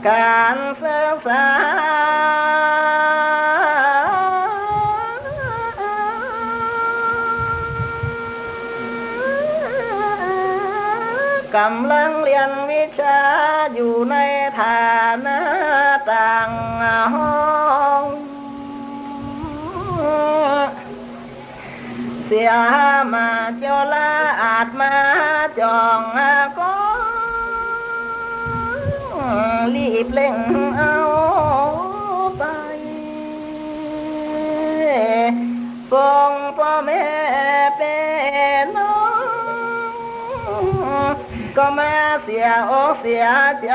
การศึกษากำลังเรียนวิชาอยู่ในฐานะต่างห้องเสียมาเจ้าละอาจมาจองก็รีบเล่งเอาไปฟงพ่อแม่เป็นน้องก็มาเสียอกเสียใจ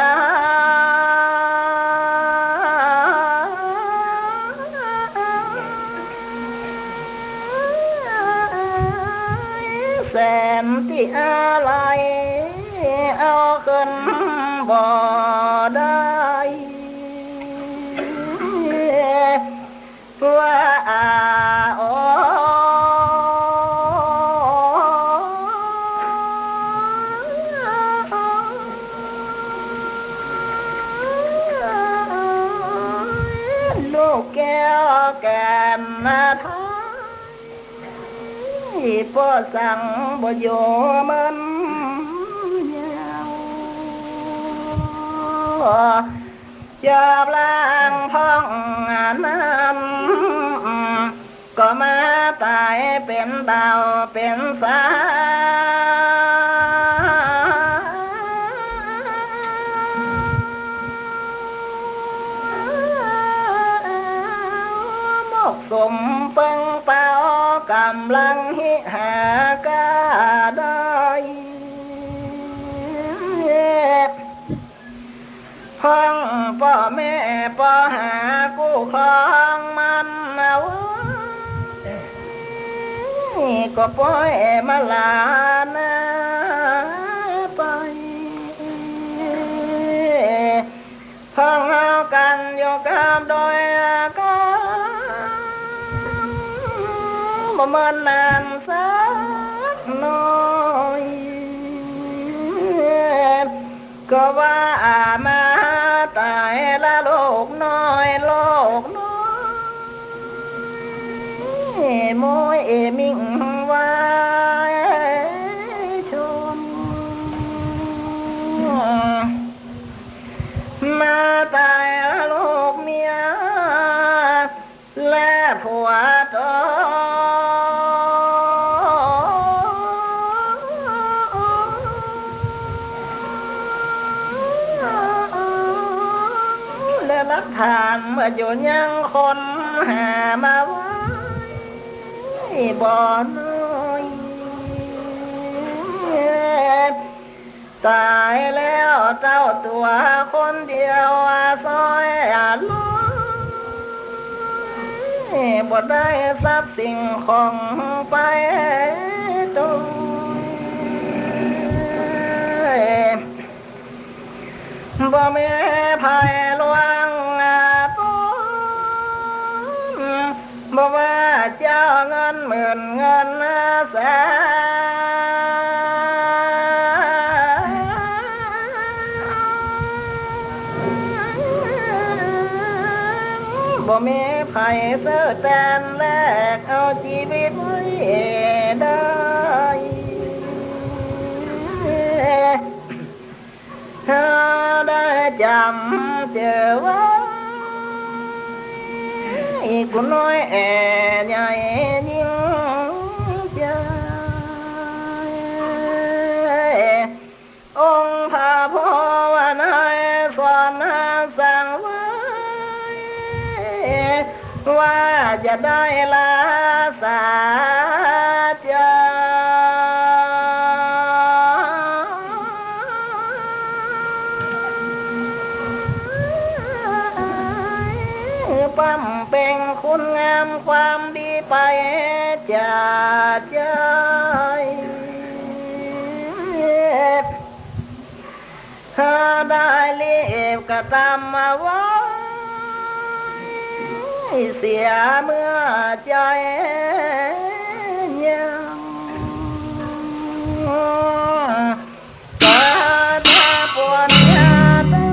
แสนที่อะไรเอาขึ้นบ่ได้ว่าโอ้ลูกแก้วแก่นนาทายพ่อสั่งบ่อยู่มันจับล้างพ้องน้ำก็มาตายเป็นเบาเป็นสามกสมเปิงเป่ากำลังหิหากาได้ห้องพ่อแม่พ่อหากู้ครองมันเอาก็ปล่อยมาลานาไปห้องเอากันอยู่กับโดยกันบ่เหมือนนานสักน้อยก็ว่ามาตายละโลกน้อยโลกน้อยมวยมิ่งไว้ชมมาตายละโลกเมียและผัวตรักฐานเมื่ออยู่ยังคนหามาไว้บ่อน้อยตายแล้วเจ้าตัวคนเดียวซอยลอยบ่ได้ทรัพย์สิ่งของไปตัวบ่มีภัยลวงต้นบ่ว่าเจ้าเงินหมื่นเงินแสนบ่มีภัยเสื้อแตนแลกเอาชีวิตไว้ได้ถ้าได้จำเจอไว้กูน้อยใหญ่ยิ่งใจองค์พระภาวนาสอนสั่งไว้ว่าจะได้ลาสาใจปั๊มเป็นคุณงามความดีไปจากใจถ้าได้เลีบก็ตามมาไว้เสียเมื่อใจยังก็ถ้าปวดยาตา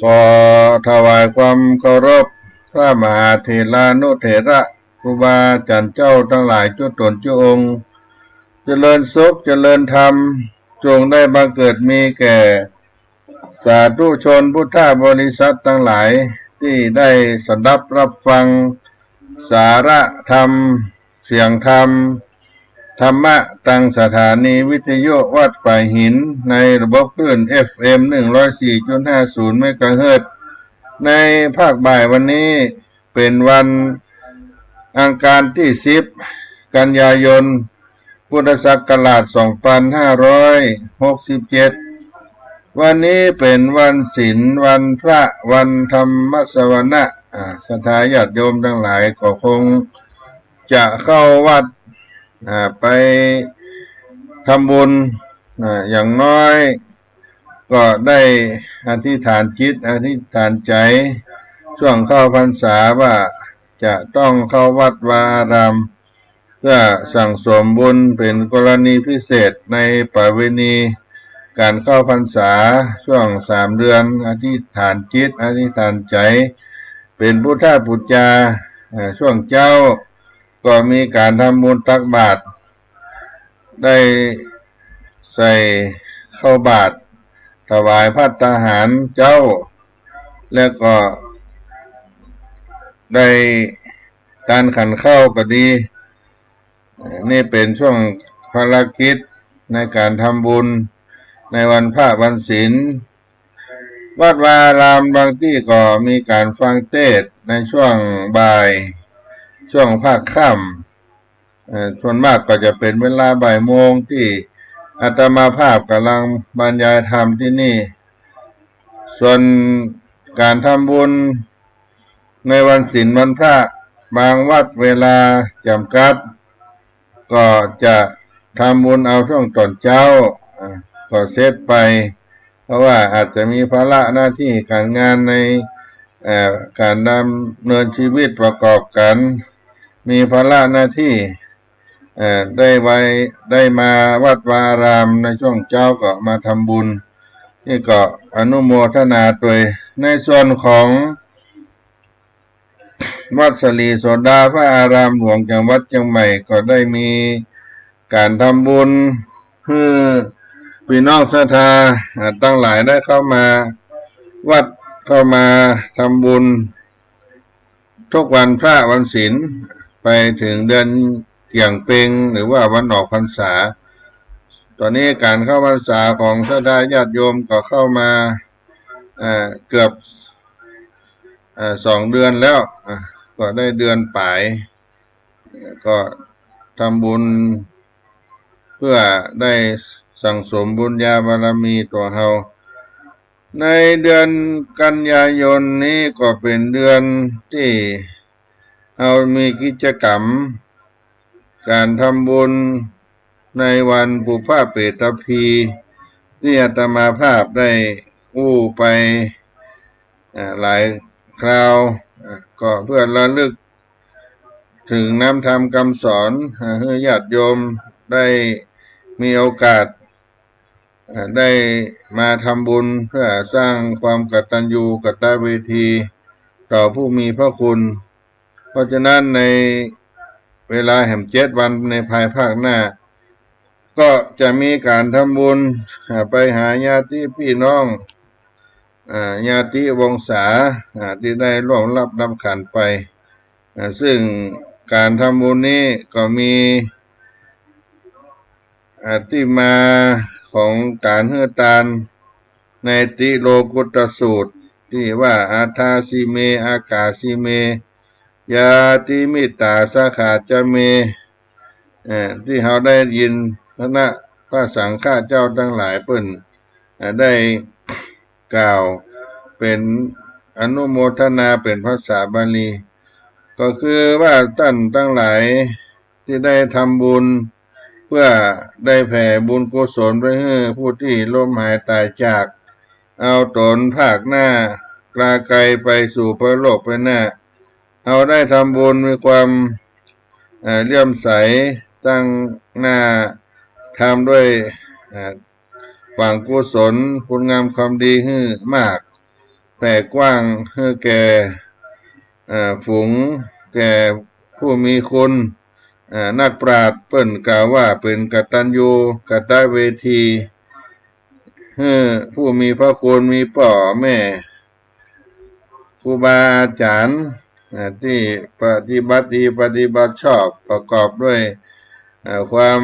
ขอถวายความเคารพพระมหาเถรานุเถระครูบาอาจารย์เจ้าทั้งหลายทุกตนทุกองค์เจริญสุขเจริญธรรมจงได้บังเกิดมีแก่สาธุชนพุทธบริษัททั้งหลายที่ได้สดับรับฟังสาระธรรมเสียงธรรมธรรมะตั้งสถานีวิทยุวัดฝ่ายหินในระบบคลื่น FM 104.50 เมกะเฮิรตซ์ในภาคบ่ายวันนี้เป็นวันอังคารที่10กันยายนพุทธศักราช2567วันนี้เป็นวันศีลวันพระวันธรรมสวนะศรัทธาญาติโยมทั้งหลายก็คงจะเข้าวัดไปทำบุญอย่างน้อยก็ได้อธิษฐานจิตอธิษฐานใจช่วงเข้าพรรษาว่าจะต้องเข้าวัดวาอารามเพื่อสั่งสมบุญเป็นกรณีพิเศษในประเวณีการเข้าพรรษาช่วง3 เดือนอธิษฐานจิตอธิษฐานใจเป็นพุทธบูชาช่วงเจ้าก็มีการทำบุญตักบาตรได้ใส่เข้าบาตรถวายภัตตาหารเจ้าแล้วก็ได้การขันเข้าก็ดีนี่เป็นช่วงภารกิจในการทำบุญในวันพระวันศีลวัดวาอารามบางที่ก็มีการฟังเทศน์ในช่วงบ่ายช่วงภาคค่ำส่วนมากก็จะเป็นเวลาบ่ายโมงที่อาตมาภาพกำลังบรรยายธรรมที่นี่ส่วนการทำบุญในวันศีลวันพระบางวัดเวลาจำกัดก็จะทำบุญเอาช่วงตอนเช้าก็เสร็จไปเพราะว่าอาจจะมีภาระหน้าที่การงานในการดำเนินชีวิตประกอบกันมีภาระหน้าที่ได้มาวัดวาอารามในช่วงเช้าก็มาทำบุญนี่ก็อนุโมทนาโดยในส่วนของวัดสลีโสดาพระอารามหลวงจังหวัดเชียงใหม่ก็ได้มีการทำบุญเพื่อพี่น้องศรัทธาตั้งหลายได้เข้ามาวัดเข้ามาทำบุญทุกวันพระวันศีลไปถึงเดือนเกี่ยงเพ็งหรือว่าวันออกพรรษาตอนนี้การเข้าพรรษาของศรัทธาญาติโยมก็เข้ามาเกือบ2 เดือนแล้วก็ได้เดือนปลายก็ทำบุญเพื่อได้สั่งสมบุญญาบารมีตัวเฮาในเดือนกันยายนนี้ก็เป็นเดือนที่เรามีกิจกรรมการทำบุญในวันบุพเปตพีที่อาตมาภาพได้อู้ไปหลายคราวก็เพื่อระลึกถึงน้ำธรรมคำสอนให้ญาติโยมได้มีโอกาสได้มาทำบุญเพื่อสร้างความกตัญญูกตเวทีต่อผู้มีพระคุณเพราะฉะนั้นในเวลาแห่ง7 วันในภายภาคหน้าก็จะมีการทำบุญไปหาญาติพี่น้องญาติวงศาที่ได้ร่วมรับนำขันไปซึ่งการทำบุญนี้ก็มีที่มาของการเฮือตานในติโลกุตตสูตรที่ว่าอาทาสิเมอากาสิเมยาติมิตาสาขาจะเมที่เราได้ยินคณะพระสังฆเจ้าทั้งหลายเปิ้นได้กล่าวเป็นอนุโมทนาเป็นภาษาบาลีก็คือว่าท่านทั้งหลายที่ได้ทำบุญเพื่อได้แผ่บุญกุศลไปให้ผู้ที่ล้มหายตายจากเอาตนภาคหน้ากลาไกลไปสู่พระโลกไปหน้าเอาได้ทำบุญมีความเลื่อมใสตั้งหน้าทำด้วย หวังกุศลคุณงามความดีให้มาก แผ่กว้างให้แก่ฝูงแก่ผู้มีคุณนักปราชญ์เปิ้นกล่าวว่าเป็นกตัญญูกตเวทีให้ผู้มีพระคุณมีพ่อแม่ครูบาอาจารย์ที่ปฏิบัติดีปฏิบัติชอบประกอบด้วยความ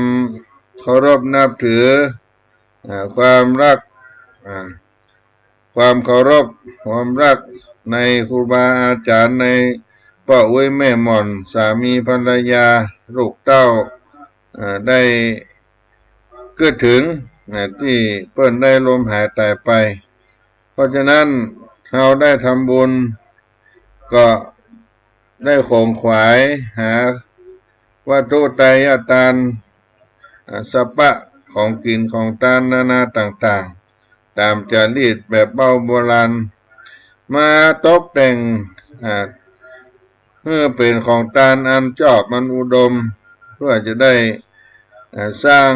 เคารพนับถือความรักความเคารพความรักในครูบาอาจารย์ในพ่ออุ้ยแม่หม่อนสามีภรรยาลูกเต้าได้เกิดถึงที่เปิ้นได้ลมหายตายไปเพราะฉะนั้นเราได้ทำบุญก็ได้ของขวายหาวัตถุไตรยทานสัพพะของกินของทานนานาต่างๆตามจารีตแบบเบาโบราณมาตกแต่งเพื่อเป็นของทานอันชอบมันอุดมเพื่อจะได้สร้าง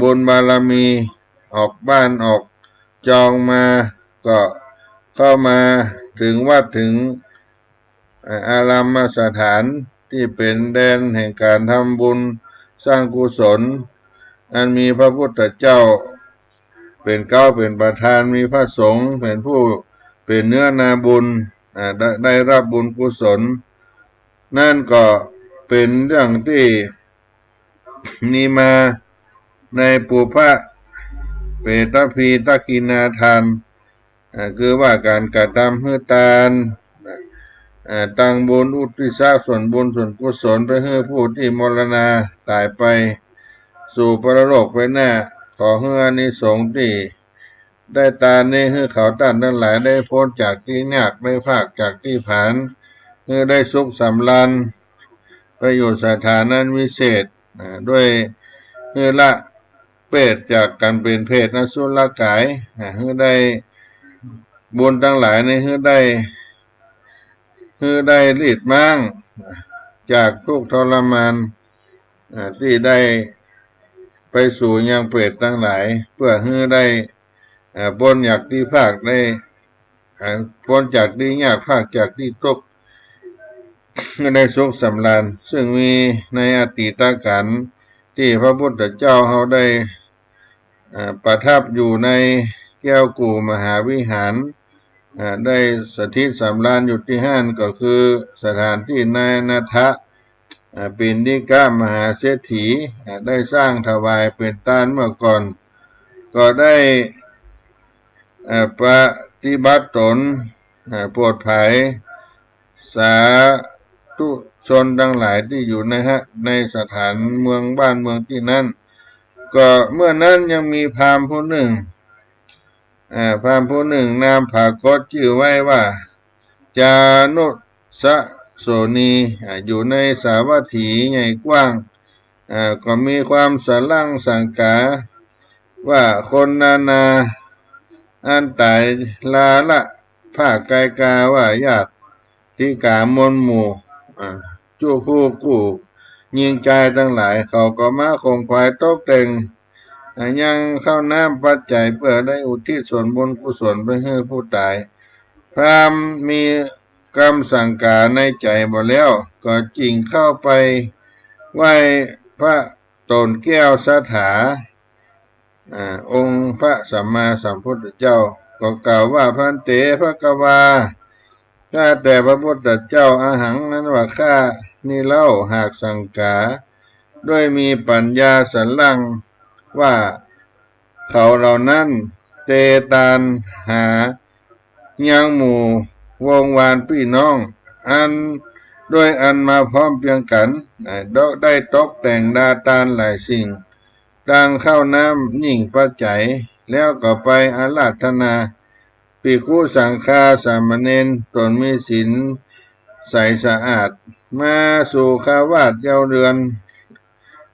บุญบารมีออกบ้านออกจองมาก็เข้ามาถึงวัดถึงอารามสถานที่เป็นแดนแห่งการทำบุญสร้างกุศลอันมีพระพุทธเจ้าเป็นเก้าเป็นประธานมีพระสงฆ์เป็นผู้เป็นเนื้อนาบุญได้รับบุญกุศลนั่นก็เป็นเรื่องที่มีมาในปุพพะเปตพีตกินาทานคือว่าการกระทำให้ทานตั้งบุญอุทิศส่วนบุญส่วนกุศลไปให้ผู้ที่มรณาตายไปสู่ปรโลกไปหน้าขอให้อานิสงส์ที่ได้ตานี้ให้เขาท่านทั้งหลายได้พ้นจากที่ยากได้ภาคจากที่ผานให้ได้สุขสำราญประโยชน์สถานั้นวิเศษด้วยให้ละเปรตจากการเป็นเพศนสุรกายให้ได้บุญทั้งหลายนี้ให้ได้รีดมั่งจากทุกข์ทรมานที่ได้ไปสู่ยังเปรตทั้งหลายเพื่อให้ได้พ้นจากที่ภาคได้พ้นจากที่ยากภาคจากที่ทุกข์ให้ได้สุขสำราญซึ่งมีในอดีตการที่พระพุทธเจ้าเขาได้ประทับอยู่ในแก้วกู่มหาวิหารได้สถิตสำราญอยู่ที่ห้านก็คือสถานที่นายนาทะปิณฑิกมหาเศรษฐีได้สร้างถวายเป็นทานเมื่อก่อนก็ได้ปฏิบัติตนโปรดภัยสาธุชนทั้งหลายที่อยู่ในสถานเมืองบ้านเมืองที่นั่นก็เมื่อนั้นยังมีพราหมณ์ผู้หนึ่งนามภากตชื่อไว้ว่าจานุสโสนีอยู่ในสาวัตถีใหญ่กว้างก็มีความสลั่งสังกาว่าคนนาอันตายลาละภาคกายกาว่าญาติที่กามนหมู่จู้ผู้กู้ยิงใจทั้งหลายเขาก็มาคงควายตกแต่งยังเข้าน้ำปัจจัยเพื่อได้อุทิศส่วนบุญกุศลไปให้ผู้ตายพราหมณ์มีกรรมสังกาในใจบ่แล้วก็จริงเข้าไปไหว้พระตนแก้วสถาองค์พระสัมมาสัมพุทธเจ้าก็กล่าวว่าพันเตภควาข้าแต่พระพุทธเจ้าอาหังนั้นว่าข้านี่เล่าหากสังกาด้วยมีปัญญาสันลังว่าเขาเหล่านั้นเตตานหายังหมู่วงวานพี่น้องอันด้วยอันมาพร้อมเพียงกันได้ตกแต่งดาตานหลายสิ่งดังเข้าน้ำยิ่งปัจจัยแล้วก็ไปอาราธนาภิกขุสังฆาสามเณรตนมีศีลใสสะอาดมาสู่คาวาสเยาว์เรือน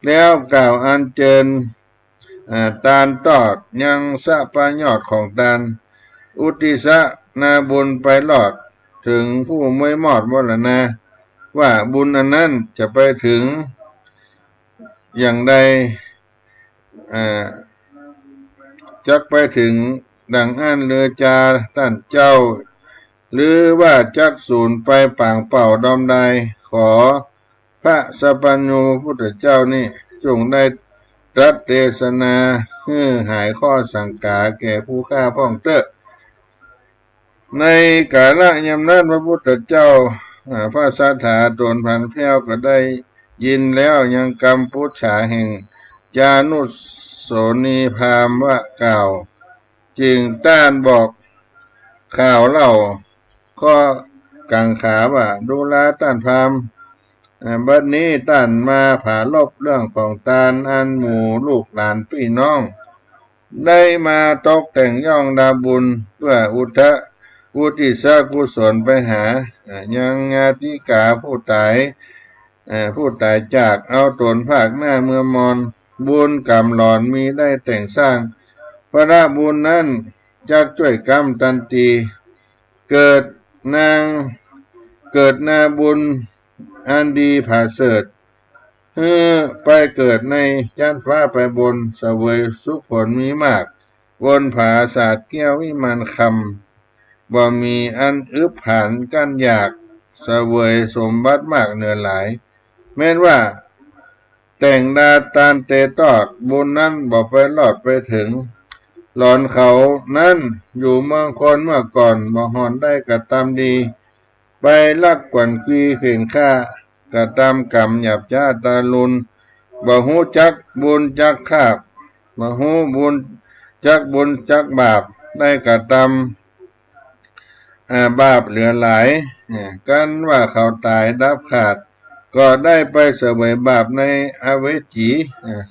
แล้วกล่าวอัญเชิญตาลตอดยังสะปะยอดของตาลอุทิศนาบุญไปหลอดถึงผู้ไม่มอดมรณะว่าบุญอันนั้นจะไปถึงอย่างใดจักไปถึง ดังอันเลือจาท่านเจ้าหรือว่าจักสูญไปป่างเป่าดอมใดขอพระสัพพัญญูพุทธเจ้านี่จงได้ตรัสเทศนาให้หายข้อสังกาแก่ผู้ฆ่าพ้องเตอะในกาลยามนั้นพระพุทธเจ้าพระสัทธาโดนพันแพ้วก็ได้ยินแล้วยังกำพุทธาแห่งจานุโสนีพราหมณ์ว่ากล่าวจึงต้านบอกข่าวเล่าก็กังขาว่าดูแลต้านพราหมณ์บัดนี้ต้านมาผ่าลบเรื่องของตาลอันหมู่ลูกหลานพี่น้องได้มาตกแต่งย่องดาบุญเพื่ออุทิศกุศลไปหายังญาติกาผู้ตายจากเอาตนภาคหน้าเมื่อมอนบุญกรรมหลอนมีได้แต่งสร้างพระบุญนั้นจักช่วยกรรมตันตีเกิดนาบุญอันดีผ่าเสริฐไปเกิดในย่านฟ้าไปบนเสวยสุขผลมีมากบนผาศาสตร์แก้ววิมานคำบ่มีอันอึบหันกันอยากเสวยสมบัติมากเหนือหลายแม้นว่าแต่งดาตานเตตอดบุญนั้นบ่ไปรอดไปถึงหลอนเขานั้นอยู่เมืองคนเมื่อก่อนบ่หอนได้กระทำดีไปลักกวนกีเข่นฆ่ากระทำกรรมหยาบจ้าตาลุนบ่ฮู้จักบุญจักคาบบ่ฮู้บุญจักบาปได้กระทำบาปเหลือหลายกันว่าเขาตายดับขาดก็ได้ไปเสวยบาปในอเวจี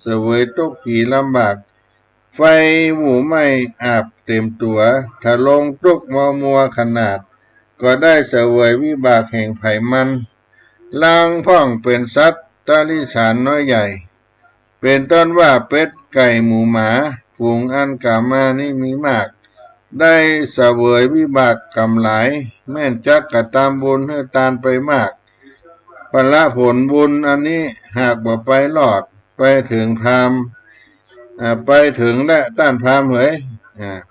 เสวยทุกข์ขีลำบากไฟหมู่ไม่อาบเต็มตัวถ้าลงทุกข์มัวขนาดก็ได้เสวยวิบากแห่งไผ่มันล้างพ่องเป็นสัตว์ตาลิสานน้อยใหญ่เป็นต้นว่าเป็ดไก่หมูหมาฝูงอันกามานี่มีมากได้เสวยวิบากกรรมหลายแม่นจักกระตามบุญให้ตานไปมากพละผลบุญอันนี้หากบ่ไปรอดไปถึงพราหมณ์ไปถึงและต้านพราหมณ์เหย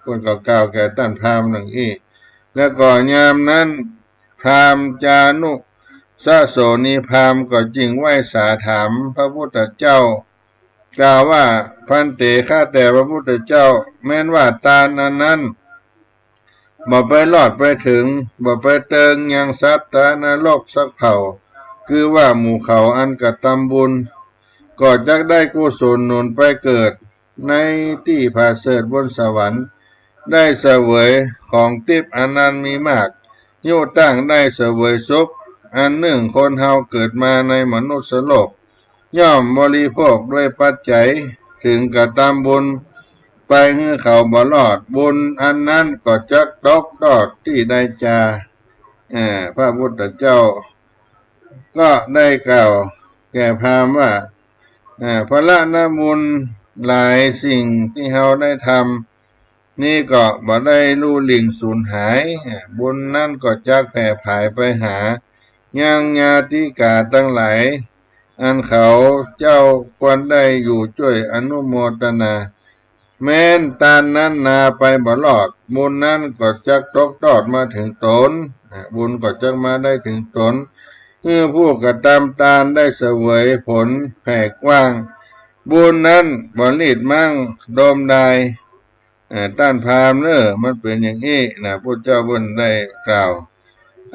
คนเก่าๆแก่ต้านพราหมณ์หนึ่งอีแล้วก็ยามนั้นพราหมณ์จานุโสนีพราหมณ์ก็จึงไหว้สาถามพระพุทธเจ้ากล่าวว่าพันเตข้าแต่พระพุทธเจ้าแม้นว่าตาลนั้นบ่ไปรอดไปถึงบ่ไปเติงยังสัตว์นรกสักเผ่าคือว่าหมู่เขาอันกระทำบุญก็จักได้กุศลหนุนไปเกิดในที่ผาเสริฐบนสวรรค์ได้เสวยของทิพย์อันนั้นมีมากยุตั้งได้เสวยสุขอันหนึ่งคนเฮาเกิดมาในมนุษย์โลกย่อมบริโภคด้วยปัจจัยถึงกระทำบุญไปให้เขาบ่รอดบุญอันนั้นก็จักตกทอดที่ได้จาพระพุทธเจ้าก็ได้กล่าวแก่พราหมณ์ว่าพระนาบุญหลายสิ่งที่เฮาได้ทำนี่ก็บ่ได้ลู่หลิ่งสูญหายบุญนั่นก็จักแผ่ผายไปหายังญาติกาทั้งหลายอันเขาเจ้าควรได้อยู่ช่วยอนุโมทนาแม้นตานนั้นนาไปบ่รอดบุญนั้นก็จักตกทอดมาถึงตนบุญก็จักมาได้ถึงตนเมื่อผู้กระทำตานได้เสวยผลแผ่กว้างบุญนั้นบ่ลิดมั่งโดมใดต้านพราหมณ์มันเป็นอย่างนี้นะพระเจ้าบุญได้กล่าว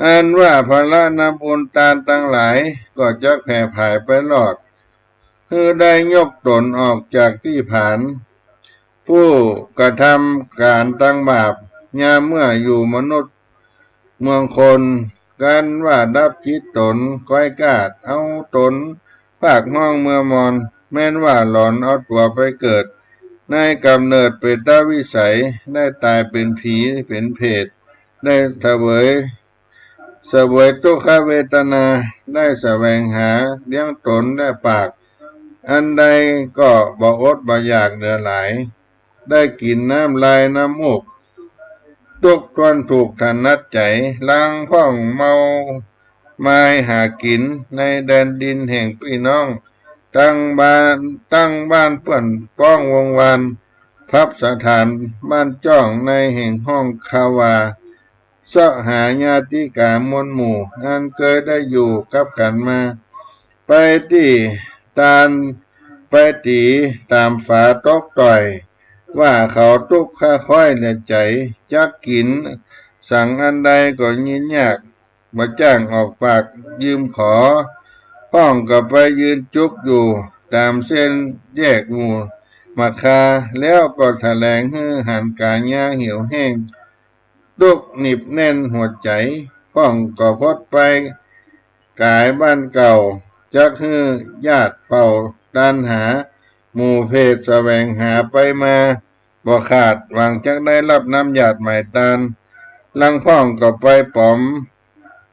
อันว่าพละนาบุญตานทั้งหลายก็จักแผ่ผายไปรอดคือได้ยกตนออกจากที่ผานผู้กระทำการตั้งบาปยามเมื่ออยู่มนุษย์เมืองคนกันว่าดับจิตตนก้อยกาดเอาตนภาคห้องเมื่อมอนแม้นว่าหลอนเอาตัวไปเกิดในกำเนิดเป็นตาวิสัยได้ตายเป็นผีเป็นเพศได้เสวยทุกขเวทนาได้แสวงหาเลี้ยงตนได้ปากอันใดก็บ่อดบ่อยากเหลือหลายได้กินน้ำลายน้ำมูกทุกทนถูกทันนัดใจล้างพ่องเมาไม้หากินในแดนดินแห่งพี่น้องตั้งบ้านเปื้อนป้องวงวานไฟ พับสถานบ้านจ้องในแห่งห้องคาวาเสาะหาญาติกามวลหมู่อันเคยได้อยู่กับกันมาไปที่ตาลไปตีตามฝาตอกต่อยว่าเขาตุกค่าค่อยในใจจักกินสั่งอันใดก็ยินยากมาจ้างออกปากยืมขอห้องก็ไปยืนจุกอยู่ตามเส้นแยกหมู่มาคาแล้วก็แถลงให้หันกาญาเหี่ยวแห้งตุกหนิบแน่นหัวใจห้องก็พดไปกายบ้านเก่าจักฮื้อญาติเป่าดานหาหมู่เพศแสวงหาไปมาบ่ขาดหวังจักได้รับน้ำญาติใหม่ตาลลังพ้องก็ไปป๋อม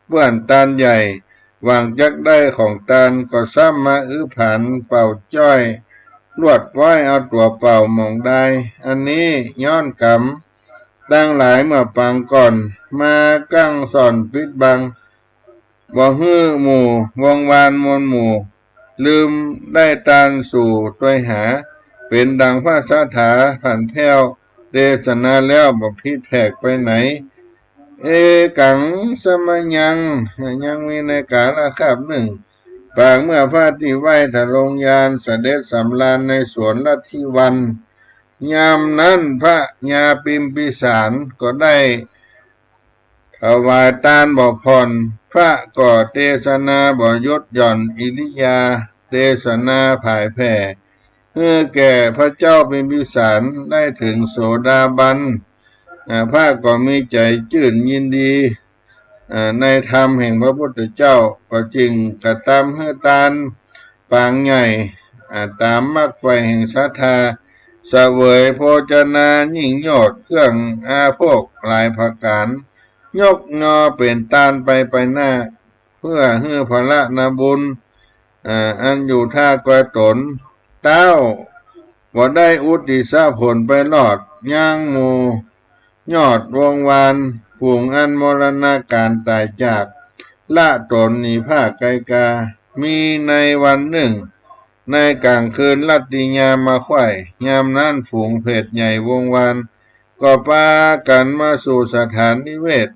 เปื้อนตาลใหญ่หวังจักได้ของตาลก็ซ้ำมาผันเป่าจ้อยลวดว้อยเอาตัวเป่ามองได้อันนี้ย้อนกรรมตั้งหลายเมื่อปังก่อนมากั้งสอนปิดบังบ่ฮื้อหมู่วงวานมวลหมู่ลืมได้ตาลสู่ตัวหาเป็นดังพระสาถาผันแพ้วเดชนาแล้วบ่พิดแผกไปไหนเอกังสมัยยังมีในกาลคาบหนึ่งปางเมื่อพระที่ไหวถลงยานเสด็จสำราญในสวนลัทธิวันยามนั้นพระญาปิมพิสารก็ได้ถวายตาลบ่พรพระก็เทศนาบ่ยศหย่อนอิริยาเทศนาผายแผ่เพื่อแก่พระเจ้าพิมพิสารได้ถึงโสดาบันพระก็มีใจชื่นยินดีในธรรมแห่งพระพุทธเจ้าก็จริงกระทำให้ตาลปางใหญ่ตามมรรคไฟแห่งศรัทธาเสวยโภชนายิ่งยอดเครื่องอาโภคหลายประการยกงอเป็นตาลไปหน้าเพื่อให้พระนาบุญอันอยู่ท่ากระตนเต้าบ่ได้อุติสาผลไปหลอดย่างหมู่ยอดวงวานผูงอันมรณาการตายจากละตนหนีผ้าไกกามีในวันหนึ่งในกลางคืนลัตติยามมาไข่ยามนั้นฝูงเพศใหญ่วงวานก็พากันมาสู่สถานนิเวศ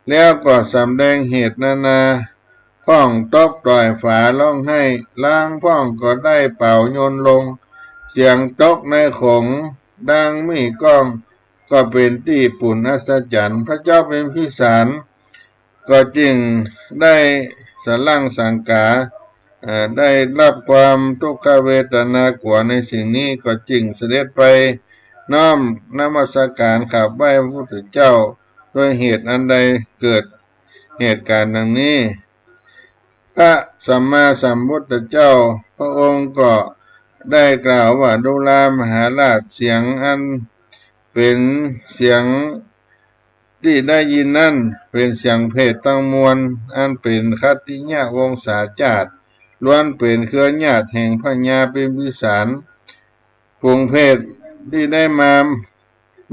แล้วก็สำแดงเหตุนานาพ้องตบต่อยฝาร้องให้ล้างพ้องก็ได้เป่าโยนลงเสียงตกในขงดังมีก้องก็เป็นที่ปุ่นอัศจรรย์พระเจ้าเป็นพิสารก็จึงได้สลั่งสังกาได้รับความทุกขเวทนากว่าในสิ่งนี้ก็จึงเสด็จไปน้อมนมัสการขับไหว้พระพุทธเจ้าด้วยเหตุอันใดเกิดเหตุการณ์ดังนี้พระสัมมาสัมพุทธเจ้าพระองค์ก็ได้กล่าวว่าดุลามหาราชเสียงอันเป็นเสียงที่ได้ยินนั่นเป็นเสียงเพศตั้งมวลอันเป็นคัตติญาวงศาจาตุล้วนเป็นเครือญาติแห่งพญาปิมพิสารฝูงเพศที่ได้มา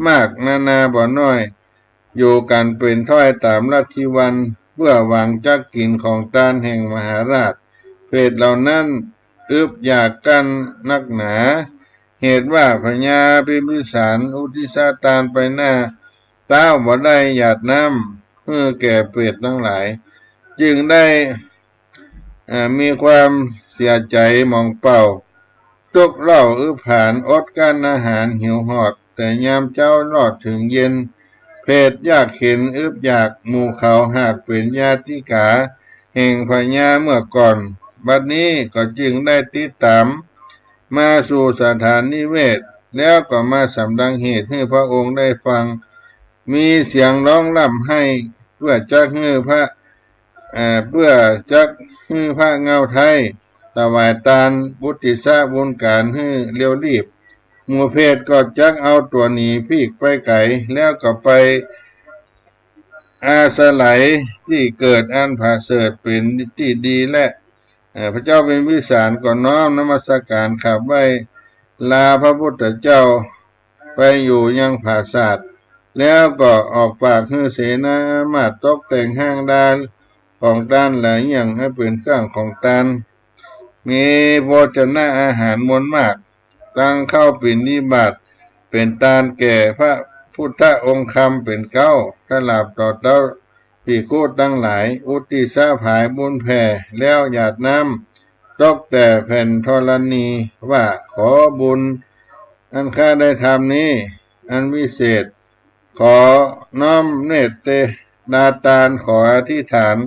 มากนานาบ่น้อยอยู่กันเป็นถ้อยตามลัทธิวันเพื่อหวังจักกินของตาลแห่งมหาราชเพศเหล่านั้นอึบอยากกันนักหนาเหตุว่าพญาพิมพิสารอุทิศตาลไปหน้าเต้าบ่ได้หยาดน้ำเพื่อแก่เปรตทั้งหลายจึงได้มีความเสียใจมองเป่าทุกเล่าผ่านอดการอาหารหิวหอดแต่ยามเจ้ารอดถึงเย็นเพศยากเข็นอยากหมู่เขาหากเป็นญาติกาแห่งพญาเมื่อก่อนบัดนี้ก็จึงได้ติดตามมาสู่สถานนิเวศแล้วก็มาสำดังเหตุให้พระองค์ได้ฟังมีเสียงร้องร่ำให้เพื่อจักฮื้อพระเพื่อจักฮื้อพระเงาไทยถวายตาลบุติสาบุญการฮื้อเลี้ยวรีบหมู่เพศก็จักเอาตัวหนีพีกไปไกลแล้วก็ไปอาสลัยที่เกิดอันผาเสดเป็นที่ดีและพระเจ้าเป็นวิสารก็น้อมนมัสการขับไว้ลาพระพุทธเจ้าไปอยู่ยังผาศาสตร์แล้วก็ออกปากให้เสนามาตกแต่งห้างดานของตานหลายอย่างให้เป็นเครื่องของตานมีโภชนะอาหารมวลมากตั้งเข้าปิ่นนิบัติ เป็นตาลแก่พระพุทธองค์คำเป็นเก้าถ้าหลับต่อเต้าปีกูตั้งหลายอุติสาผายบุญแผ่แล้วหยาดน้ำตกแต่แผ่นธรณีว่าขอบุญอันข้าได้ทำนี้อันวิเศษขอน้อมเนตรเตนาตาลขออธิษฐาน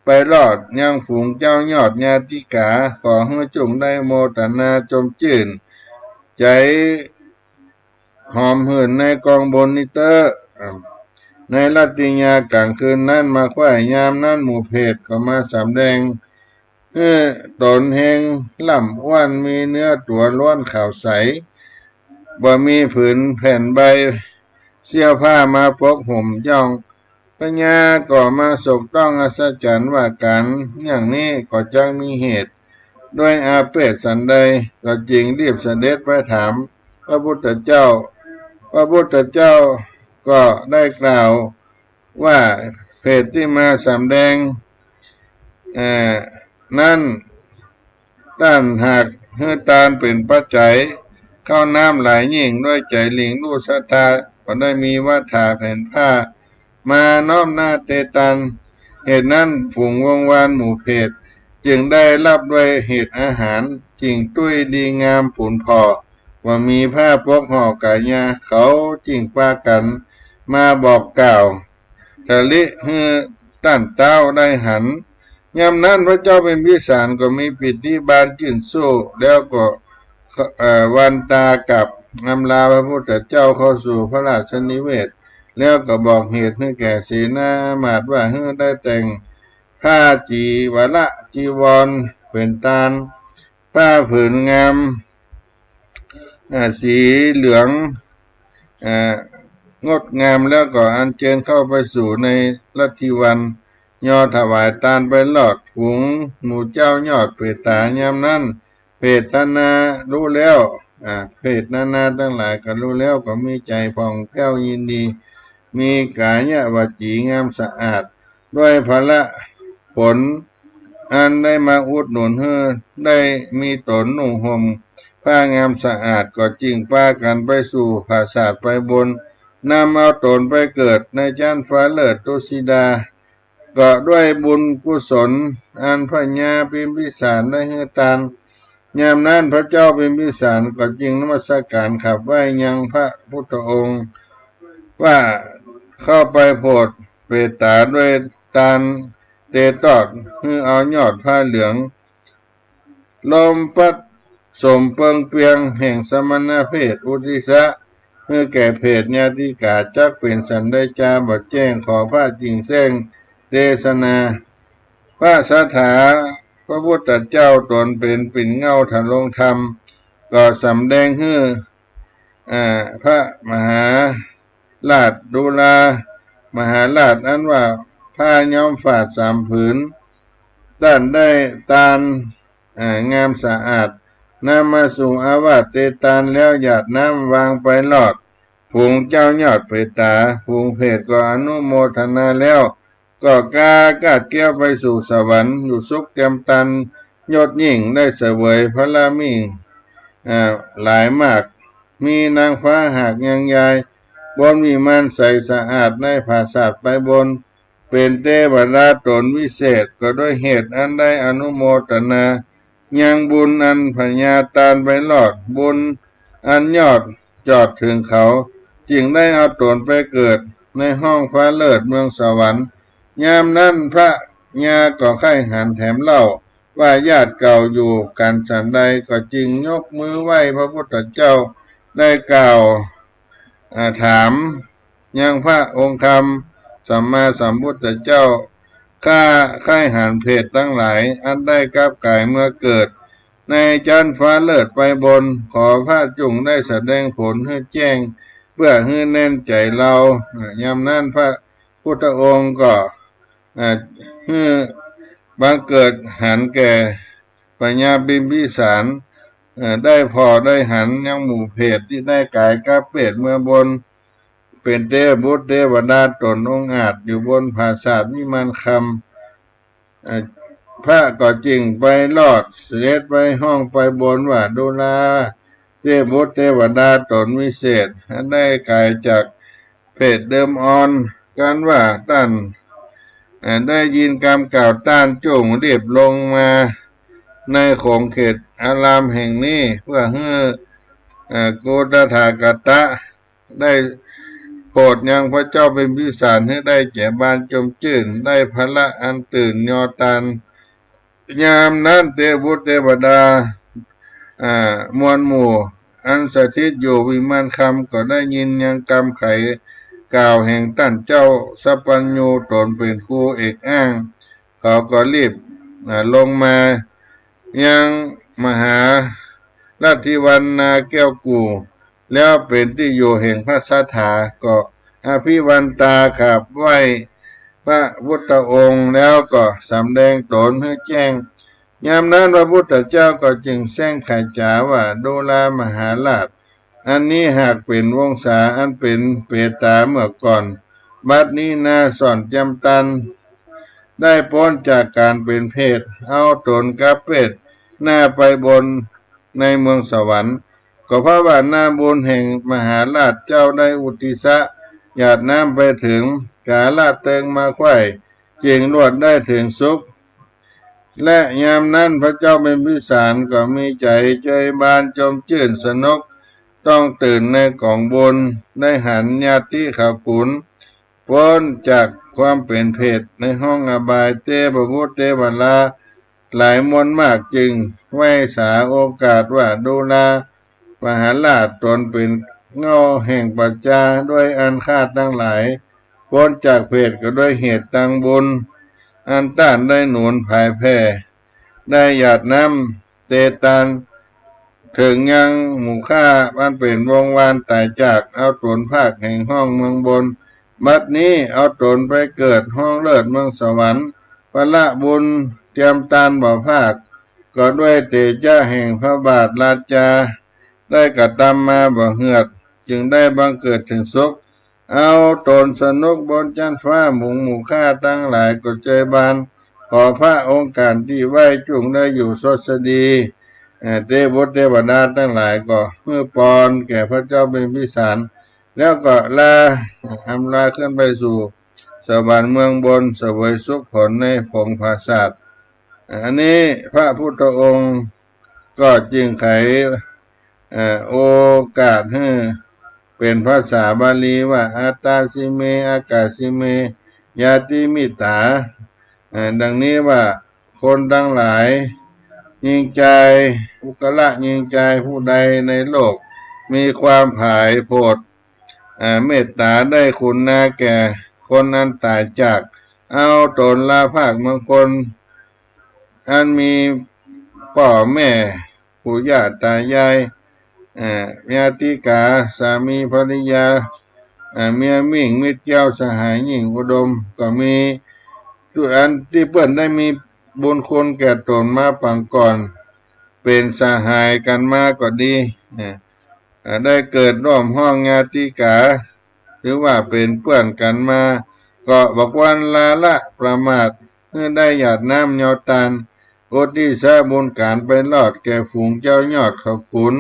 ไปรอดยังฝูงเจ้ายอดญาติกาขอให้จุงได้โมตนาจมจื่นใจหอมหื่นในกองบนนิเตอร์ในรัตติญากลางคืนนั้นมาควายยามนั้นหมู่เพศก็มาสำแดงตนแหงล่ำอ้วนมีเนื้อตัวล้วนขาวใสบ่มีผืนแผ่นใบเสื้อผ้ามาปกห่มย่องปัญญาก็มาสกต้องอัศจรรย์ว่ากันอย่างนี้ก็จังมีเหตุด้วยอาเพศสันใดก็จริงรีบเสด็จไปถามพระพุทธเจ้าพระพุทธเจ้าก็ได้กล่าวว่าเพศที่มาสำแดงนั้นด้านหากเฮือตาลเป็นปัจจัยเข้าน้ำไหลยิ่งด้วยใจหลิงรู้ศรัทธาก็ได้มีวัฏฐาแผ่นผ้ามาน้อมหน้าเตตันเหตุนั้นฝูงวงวานหมู่เพศจึงได้รับด้วยเหตุอาหารจริงตุ้ยดีงามผุนพอว่ามีผ้าปกห่อกายาเขาจิงปากันมาบอกกล่าวทะลิฮือต้านเต้าได้หันยามนั้นพระเจ้าเป็นพิสารก็มีปิติบานจื่นสู้แล้วก็วันตากับอำลาพระพุทธเจ้าเข้าสู่พระราชนิเวศแล้วก็บอกเหตุให้แก่เสนามาตว่าให้ได้แต่งผ้าจีวระจีวรเป็นตาลผ้าผืนงามสีเหลืองงดงามแล้วก็อัญเชิญเข้าไปสู่ในลัทธิวันย่อถวายตาลไปหลอดฝูงหมู่เจ้ายอดเปตตายามนั้นเพตตนารู้แล้วเพตนานาทั้งหลายก็รู้แล้วก็มีใจผ่องแผ้วยินดีมีกายวจีงามสะอาดด้วยพละผลอันได้มาอุดหนุนเฮือได้มีตนนุ่งห่มผ้างามสะอาดก็จริงป้ากันไปสู่ภาษาไปบนนำเอาตนไปเกิดในจันฟ้าเลิศตุสิดาก็ด้วยบุญกุศลอันพระญาพิมพิสารได้เฮือตานยามนั้นพระเจ้าพิมพิสารก็จึงนมัสการขับไหว้ยังพระพุทธองค์ว่าเข้าไปโปรดเปตตาด้วยตาลเตตอดคือเอายอดผ้าเหลืองลมพัดสมเปิงเปียงแห่งสมณเพศอุทิศะเพื่อแก่เพศญาติกาจักเป็นสันได้จาบทแจ้งขอพระจริงแซงเทศนาพระสถาพระพุทธเจ้าตนเป็นปิ่นเงาถลงธรรมก็สำแดงให้พระมหาราชดุลามหาราชอันว่าผ้าย้อมฝาด3 ผืนด้านได้ตาลงามสะอาดนำมาสู่อาวาสเตตานแล้วหยาดน้ำวางไปหลอดฝูงเจ้ายอดเปตาฝูงเพศก็อนุโมทนาแล้วก็กาดเกี้ยวไปสู่สวรรค์อยู่สุขเต็มตันยอดยิ่งได้เสวยพระลามีหลายมากมีนางฟ้าหากยังยายบนวิมานใสสะอาดในภาษาไปบนเป็นเทวดาตนวิเศษก็ด้วยเหตุอันได้อนุโมทนายังบุญอันพญาตาลไปหลอดบุญอันยอดจอดถึงเขาจึงได้เอาตนไปเกิดในห้องฟ้าเลิศเมืองสวรรค์ยามนั้นพระญาก็ไข้หันแถมเล่าว่าญาติเก่าอยู่กันฉันใดก็จริงยกมือไหว้พระพุทธเจ้าได้กล่าวถามยังพระองค์ธรรมสัมมาสัมพุทธเจ้าข้าไข้หันเพศทั้งหลายอันได้กับกายเมื่อเกิดในจันฟ้าเลิศไปบนขอพระจุงได้แสดงผลให้แจ้งเพื่อให้แน่นใจเรายามนั้นพระพุทธองค์ก็บังเกิดหันแก่ปัญญาบิมพิสารได้พอได้หันยังหมู่เพศที่ได้กายกับเพศเมื่อบนเป็นเทพบุตรเทวดาตนองอาจอยู่บนภาษาวิมานคำพระก็จริงไปลอดเสด็จไปห้องไปบนว่าดูลา เทพบุตรเทวดาตนวิเศษอันได้กายจากเพศเดิมอ่อนการว่าท่านได้ยินคำกล่าวต้านจุ่งรีบลงมาในของเขตอารามแห่งนี้เพื่อให้โกฏฐากตะได้โปรดยังพระเจ้าเป็นพิสารให้ได้แก่บานจมจื่นได้พละอันตื่นยอตานยามนั้นเทพบุตรเทวดามวลหมู่อันสถิตอยู่วิมานคำก็ได้ยินยังกำไขกล่าวแห่งท่านเจ้าสัพพัญญูตนเป็นครูเอกอ้างเขาก็รีบลงมายังมหาราชวันนาแก้วกูแล้วเป็นที่อยู่แห่งพระสถาก็อภิวันตาขับไหว้พระพุทธองค์แล้วก็สำแดงตนให้แจ้งยามนั้นพระพุทธเจ้าก็จึงแซงไขจ๋าว่าดูลามหาราชอันนี้หากเป็นวงศาอันเป็นเปตาเมื่อก่อนบัดนี้นาสอนจำตันได้พ้นจากการเป็นเพศเอาตนกับเพศหน้าไปบนในเมืองสวรรค์ก็เพราะว่าหน้าบุญแห่งมหาราชเจ้าได้อุทิศหยาดน้ำไปถึงกาลาเติงมาไข่จึงรวดได้ถึงสุขและยามนั้นพระเจ้าเป็นพิสารก็มีใจเจยบานจมชื่นสนุกต้องตื่นในกองบนได้หันญาติขับขุนพ้นจากความเป็นเพศในห้องอบายเทพบุตรเทวดาหลายมวลมากจึงไว้สาโอกาสว่าดูลามหาราชตนเป็นเงาแห่งปัจจาด้วยอันคาดทั้งหลายพ้นจากเพศก็ด้วยเหตุตังบุญอันต้านได้หนุนภายแพ้ได้หยาดน้ำเตตันถึงยังหมู่ข้าอันเป็นวงวานตายจากเอาตนภาคแห่งห้องเมืองบนบัดนี้เอาตนไปเกิดห้องเลิศเมืองสวรรค์พละบุญเตรียมตานบ่ภาคก็ด้วยเตจ้าแห่งพระบาทราชาได้กระทำมาบ่เหือดจึงได้บังเกิดถึงสุขเอาตนสนุกบนจันฟ้าหมู่ข้าตั้งหลายก็ใจบานขอพระองค์การที่ไหวจุงได้อยู่สดสดีเทพบุตรเทวดาทั้งหลายก็เมื่อปอนแก่พระเจ้าเป็นพิสารแล้วก็อำลาขึ้นไปสู่สวรรค์เมืองบนเสวยสุขผลในผงภาษาทอันนี้พระพุทธองค์ก็จึงไขโอกาสให้เป็นภาษาบาลีว่าอัตตาสิเมอากาสิเมยาติมิตาดังนี้ว่าคนทั้งหลายยิงใจอุกละยิงใจผู้ใดในโลกมีความผายโพดเมตตาได้คุณนาแก่คนนั้นตายจากเอาตนลาภาคบางคนอันมีพ่อแม่ปู่ย่าตายายญาติกาสามีภรรยาเมียมิ่งมิตรเจ้าสหายหญิงอุดมก็มีตัวอันที่เพื่อนได้มีบุญคุณแก่ตนมาปังก่อนเป็นสหายกันมาก็ดีได้เกิดร่วมห้องญาติกาหรือว่าเป็นเพื่อนกันมาก็บอกวันลาละประมาทเมื่อได้หยาดน้ำยอตานโอทิสาบุญการไปรอดแก่ฝูงเจ้ายอดเขาขุน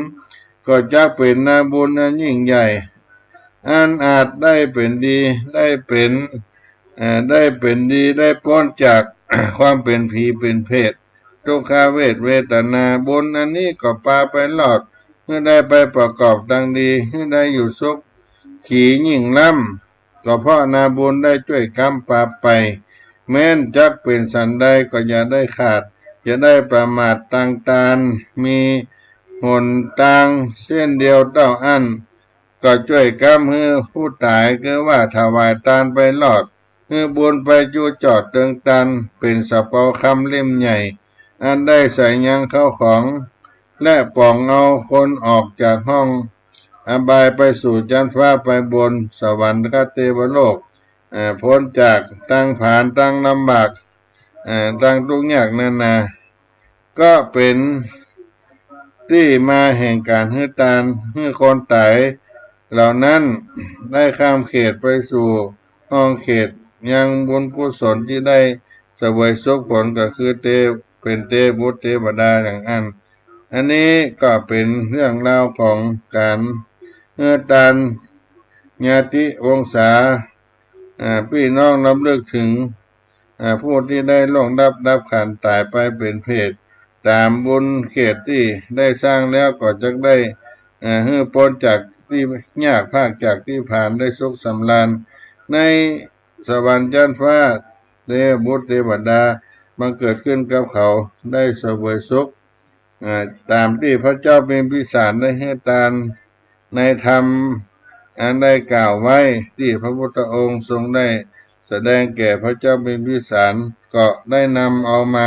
ก็จะเป็นนาบุญอันยิ่งใหญ่อันอาจได้เป็นดีได้เป็นดีได้พ้นจาก ความเป็นผีเป็นเพศทุกขเวทเวทนาบุญอันนี้ก็พาไปรอดเมื่อได้ไปประกอบดังดีเมื่อได้อยู่สุขขี่ยิ่งล่ำก็เพราะนาบุญได้ช่วยกำปาไปแม้นจักเป็นสันใดก็อย่าได้ขาดอย่าได้ประมาทต่างตานมีหนทางเส้นเดียวเต้าอันก็ช่วยกำให้ผู้ตายก็ว่าถวายทานไปรอดเมื่อบุญไปจูจอดเติงตันเป็นสะเปาคำเล่มใหญ่อันได้ใส่ยังเข้าของและป่องเอาคนออกจากห้องอบายไปสู่จันฟ้าไปบนสวรรค์เทวโลกพ้นจากตั้งผ่านตั้งลำบากตั้งทุกข์ยากนานาก็เป็นที่มาแห่งการให้ทานให้คนตายเหล่านั้นได้ข้ามเขตไปสู่ห้องเขตยังบุญกุศลที่ได้เสวยสุขผลก็คือเป็นเทพบุตรเทวดาอย่างอัน อันนี้ก็เป็นเรื่องราวของการตานญาติวงศาพี่น้องรำลึกถึงผู้ที่ได้ล่วงดับขันตายไปเป็นเพศตามบุญเขตที่ได้สร้างแล้วก็จะได้ให้พ้นจากที่ยากภาคจากที่ผ่านได้สุขสำราญในสวรรค์ชั้นฟ้าเทพบุตรเทวดาบังเกิดขึ้นกับเขาได้เสวยสุขตามที่พระเจ้าเป็นพิสารได้ให้ทานในธรรมอันได้กล่าวไว้ที่พระพุทธองค์ทรงได้แสดงแก่พระเจ้าเป็นพิสารก็ได้นำเอามา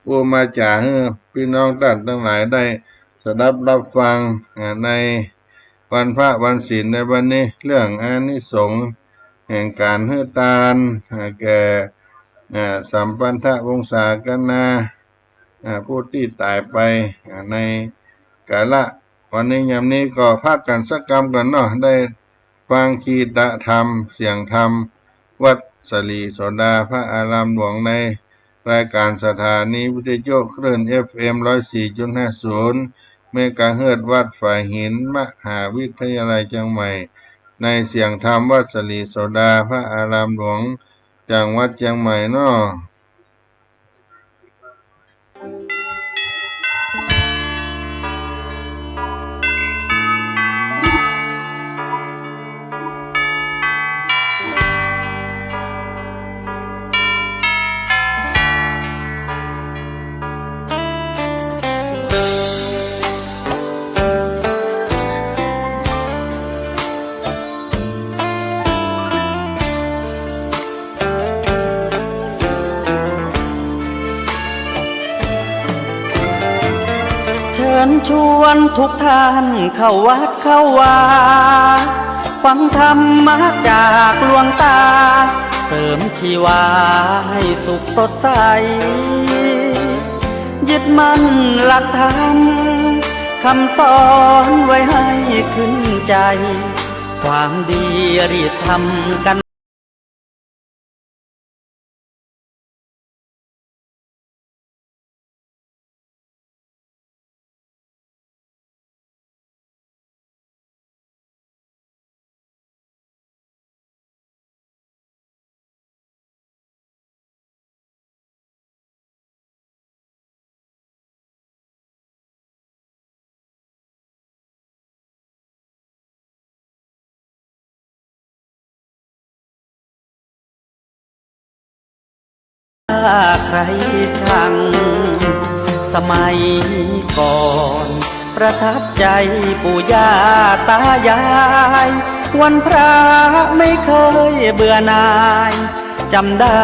ผู้มาจ่าให้พี่น้องท่านทั้งหลายได้สดับรับฟังในวันพระวันศีลในวันนี้เรื่องอานิสงส์แห่งการให้ทานแก่สัมปันธวงศากนาผู้ที่ตายไปในกาละวันนี้ยามนี้ก็พักกันสักกรรมกันเนาะได้ฟังคีตะธรรมเสียงธรรมวัดสลีโสดาพระอารามหลวงในรายการสถานีวิทยุคลื่น FM 104.50 เมกะเฮิรตซ์วัดฝ่ายหินมหาวิทยาลัยเชียงใหม่ในเสียงธรรมวัดสลีโสดาพระอารามหลวงจังหวัดเชียงใหม่เนาะเชิญชวนทุกท่านเข้าวัดเข้าวาฟังธรรมะจากหลวงตาเสริมชีวาให้สุขสดใสยึดมั่นหลักธรรมคำสอนไว้ให้ขึ้นใจความดีรีบทำกันใครช่างสมัยก่อนประทับใจปู่ย่าตายายวันพระไม่เคยเบื่อหน่ายจำได้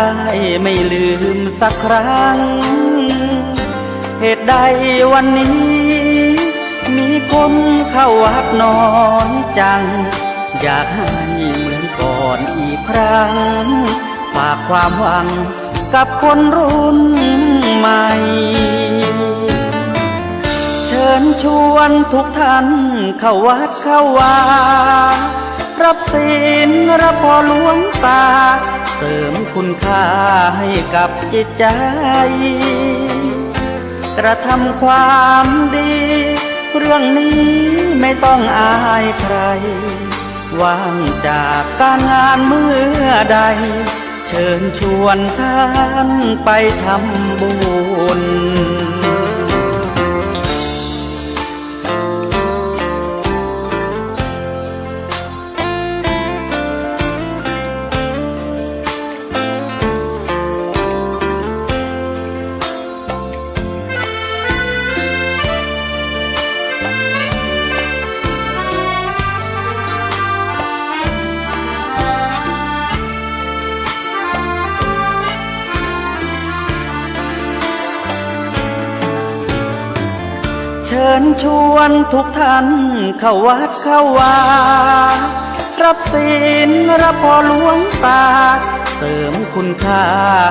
ไม่ลืมสักครั้งเหตุใดวันนี้มีคนเข้าวัดน้อยจังอยากให้เหมือนก่อนอีกครั้งฝากความหวังกับคนรุ่นใหม่เชิญชวนทุกท่านเข้าวัดเข้าวารับศีลรับพรหลวงตาเสริมคุณค่าให้กับจิตใจกระทำความดีเรื่องนี้ไม่ต้องอายใครว่างจากการงานเมื่อใดเชิญชวนท่านไปทำบุญ เชิญชวนทุกท่านเข้าวัดเข้าวารับศีลรับพรหลวงตาเสริมคุณค่า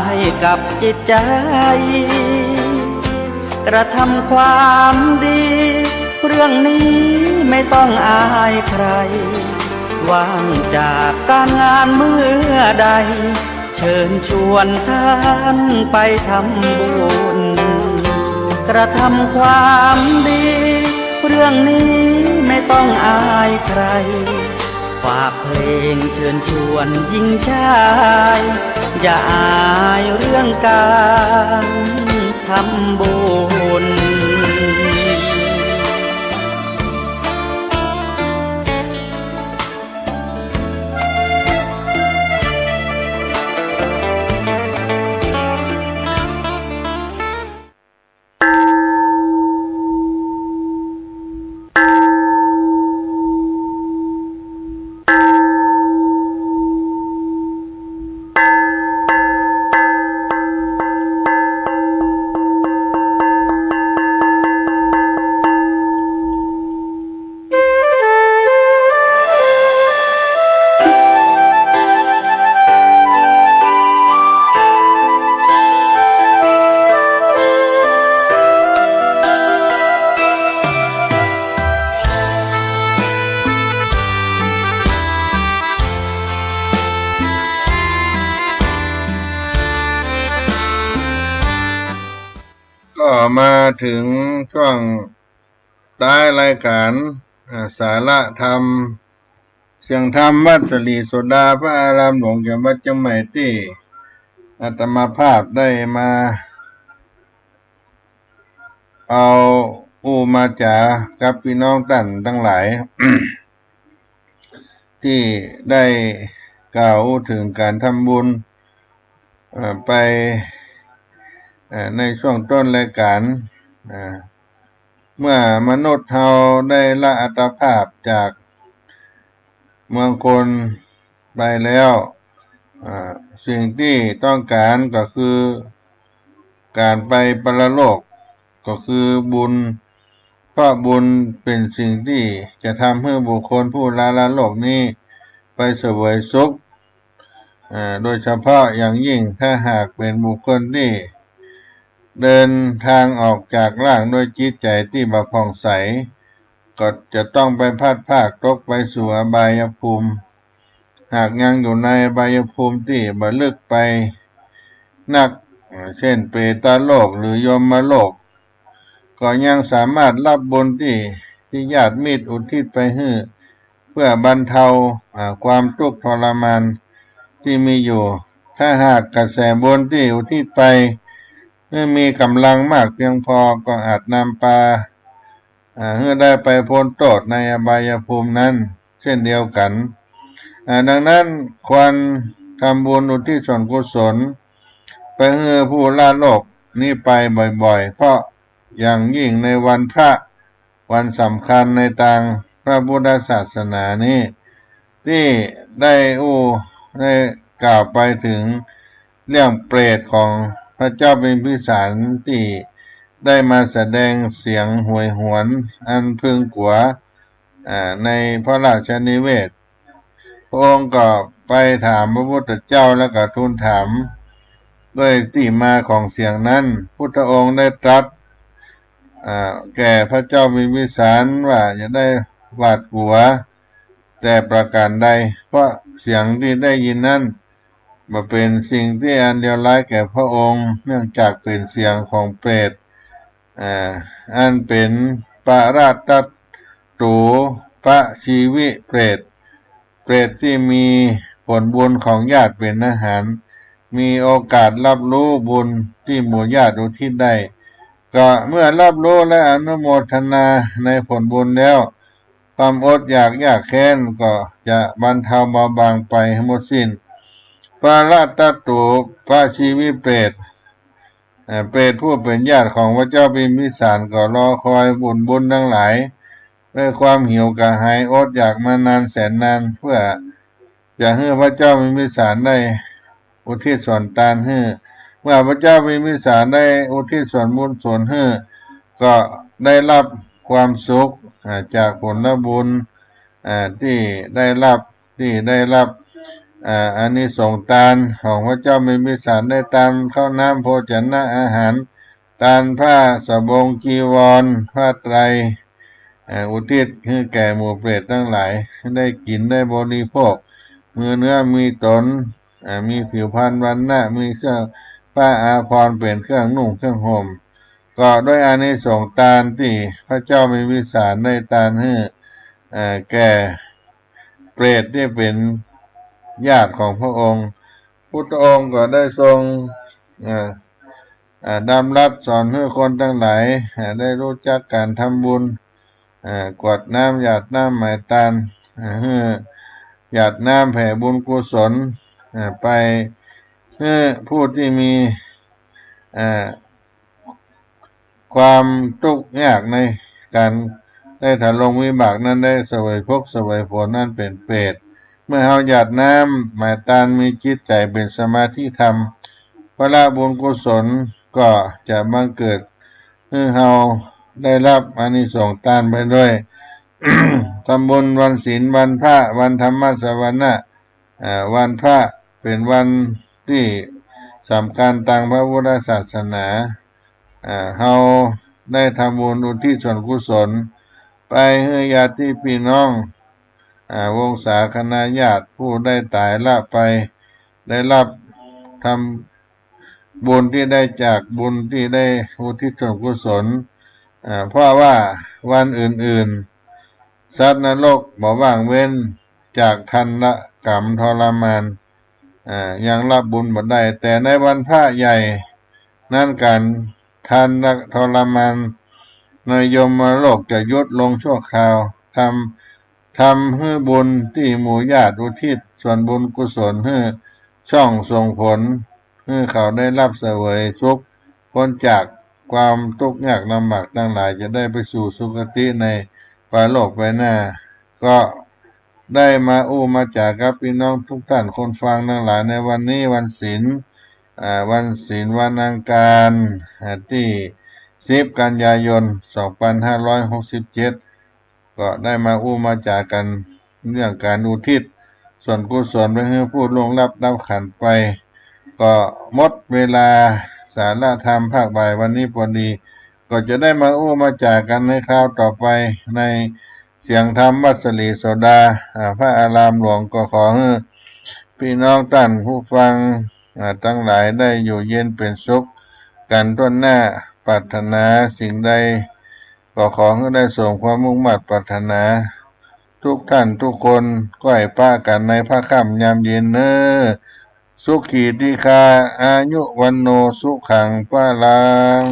ให้กับจิตใจกระทำความดีเรื่องนี้ไม่ต้องอายใครว่างจากการงานเมื่อใดเชิญชวนท่านไปทำบุญ กระทำความดี เรื่องนี้ไม่ต้องอายใคร ฝากเพลงเชิญชวนหญิงชายอย่าอายเรื่องการทำบุญ ก็มาถึงช่วงท้ายรายการสาระธรรมเสียงธรรมวัดสลีโสดาพระอารามหลวงจังหวัดเชียงใหม่ที่อาตมาภาพได้มาเอาอุมาจากับพี่น้องท่านทั้งหลาย ที่ได้กล่าวถึงการทำบุญไปในช่วงต้นรายการเมื่อมนุษย์เราได้ละอัตภาพจากเมืองคนไปแล้วสิ่งที่ต้องการก็คือการไปปรโลกก็คือบุญเพราะบุญเป็นสิ่งที่จะทำให้บุคคลผู้ละโลกนี้ไปเสวยสุขโดยเฉพาะอย่างยิ่งถ้าหากเป็นบุคคลที่เดินทางออกจากร่างด้วยจิตใจที่บ่ผ่องใสก็จะต้องไปพลาดพลาดตกไปสู่อบายภูมิหากยังอยู่ในอบายภูมิที่บ่ลึกไปนักเช่นเปตโลกหรือยมโลกก็ยังสามารถรับบุญที่ญาติมิตรอุทิศไปให้เพื่อบรรเทาความทุกข์ทรมานที่มีอยู่ถ้าหากกระแสบุญที่อุทิศไปมีกำลังมากเพียงพอก็อาจนำปาให้ได้ไปพ้นโทษในอบายภูมินั้นเช่นเดียวกันดังนั้นควรทำบุญอุทิศส่วนกุศลไปให้ผู้ละโลกนี้ไปบ่อยๆเพราะอย่างยิ่งในวันพระวันสำคัญในทางพระพุทธศาสนานี้ที่ได้กล่าวไปถึงเรื่องเปรตของพระเจ้าพิมพิสารที่ได้มาแสดงเสียงหวยหวนอันพึงกัวในพระราชนิเวศพระองค์ก็ไปถามพระพุทธเจ้าแล้วก็ทูลถามด้วยที่มาของเสียงนั้นพุทธองค์ได้ตรัสแก่พระเจ้าพิมพิสารว่าจะได้หวาดกลัวแต่ประการใดเพราะเสียงที่ได้ยินนั้นมาเป็นสิ่งที่อันเดียวร้ายแก่พระองค์เนื่องจากเป็นเสียงของเปรตอันเป็นปาราตัตตูพระชีวิเปรตที่มีผลบุญของญาติเป็นอาหารมีโอกาสรับรู้บุญที่หมู่ญาติอุทิศได้ก็เมื่อรับรู้และอนุโมทนาในผลบุญแล้วความอดอยากยากแค้นก็จะบรรเทาเบาบางไปให้หมดสิ้นปาราตัตตูพระชีวิเปรตผู้เป็นญาติของพระเจ้าพิมพิสารก็รอคอยบุญทั้งหลายด้วยความหิวกระหายอดอยากมานานแสนนานเพื่อจะให้พระเจ้าพิมพิสารได้อุทิศส่วนทานให้เมื่อพระเจ้าพิมพิสารได้อุทิศส่วนบุญส่วนให้ก็ได้รับความสุขจากผลบุญที่ได้รับอานิสงส์ทานของพระเจ้าพิมพิสารได้ทานข้าวน้ำโภชนะอาหารทานผ้าสบงจีวรผ้าไตรอุทิศให้แก่หมู่เปรตทั้งหลายได้กินได้บริโภคมือเนื้อมีตนมีผิวพรรณวรรณะมีเสื้อผ้าอาภรณ์เป็นเครื่องนุ่งเครื่องห่ม ก็ด้วยอานิสงส์ตาลที่พระเจ้ามีวิสารได้ตาลให้แก่เปรตที่เป็นญาติของพระองค์พุทธองค์ก็ได้ทรงดำรัสสอนให้คนทั้งหลายได้รู้จักการทำบุญกวดน้ำหยาดน้ำหมายตาลหยาดน้ำแผ่บุญกุศลไปให้ผู้ที่มีความทุกข์ยากในการได้ถลงวิบากนั้นได้เสวยภพเสวยผลนั่นเป็นเปรตเมื่อเฮาหยาดน้ำหมายตาลมีจิตใจเป็นสมาธิธรรมพระบุญกุศลก็จะบังเกิดให้เฮาได้รับอานิสงส์ตามไปด้วย ทำบุญวันศีลวันพระวันธรรมสวนะวันพระเป็นวันที่สำคัญทางพระพุทธศาสนาเฮาได้ทำบุญอุทิศส่วนกุศลไปให้ญาติพี่น้องวงศาคณาญาติผู้ได้ตายละไปได้รับทำบุญที่ได้จากบุญที่ได้อุทิศส่วนกุศลเพราะว่าวันอื่นๆสัตว์นรกบ่ว่างเว้นจากทันละกรรมทรมานยังรับบุญบ่ได้แต่ในวันพระใหญ่นั่นการทันละทรมานในยมโลกจะยุดลงชั่วคราวทำให้บุญที่หมู่ญาติอุทิศส่วนบุญกุศลให้ช่องส่งผลให้เขาได้รับเสวยสุขพ้นจากความทุกข์ยากลำบากทั้งหลายจะได้ไปสู่สุคติในปรโลกไปหน้าก็ได้มามาจากกับพี่น้องทุกท่านคนฟังทั้งหลายในวันนี้วันศีลวันอังคารที่10 กันยายน 2567ก็ได้มามาจากกันเรื่องการอุทิศส่วนกุศลไปให้ผู้ล่วงลับดับขันไปก็หมดเวลาสาระธรรมภาคบ่ายวันนี้พอดีก็จะได้มาจากกันในคราวต่อไปในเสียงธรรมวัดสลีโสดาพระอารามหลวงก็ขอให้พี่น้องท่านผู้ฟังทั้งหลายได้อยู่เย็นเป็นสุขกันทั่วหน้าปรารถนาสิ่งใดก็ขอให้ได้ส่งความมุ่งมั่นปรารถนาทุกท่านทุกคนก็ให้ป้ากันในพระค่ำยามเย็นสุขีติคาอายุวันโนสุขังพลัง